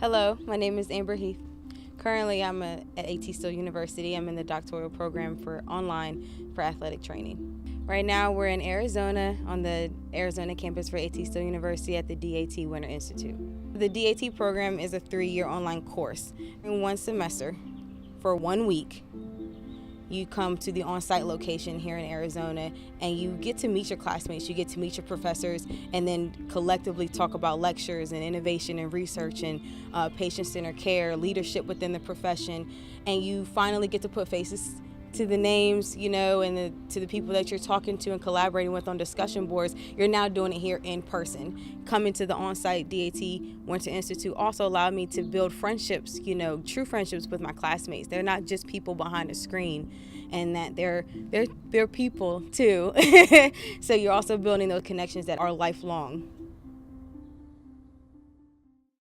Hello, my name is Amber Heath. Currently, at ATSU University. I'm in the doctoral program for online for athletic training. Right now, we're in Arizona on the Arizona campus for ATSU University at the DAT Winter Institute. The DAT program is a 3-year online course. In one semester, for 1 week, you come to the on-site location here in Arizona and you get to meet your classmates, you get to meet your professors, and then collectively talk about lectures and innovation and research and patient-centered care, leadership within the profession, and you finally get to put faces to the names, and to the people that you're talking to and collaborating with on discussion boards. You're now doing it here in person. Coming to the on-site DAT Winter Institute also allowed me to build friendships, true friendships with my classmates. They're not just people behind a screen, and that they're people too. So you're also building those connections that are lifelong.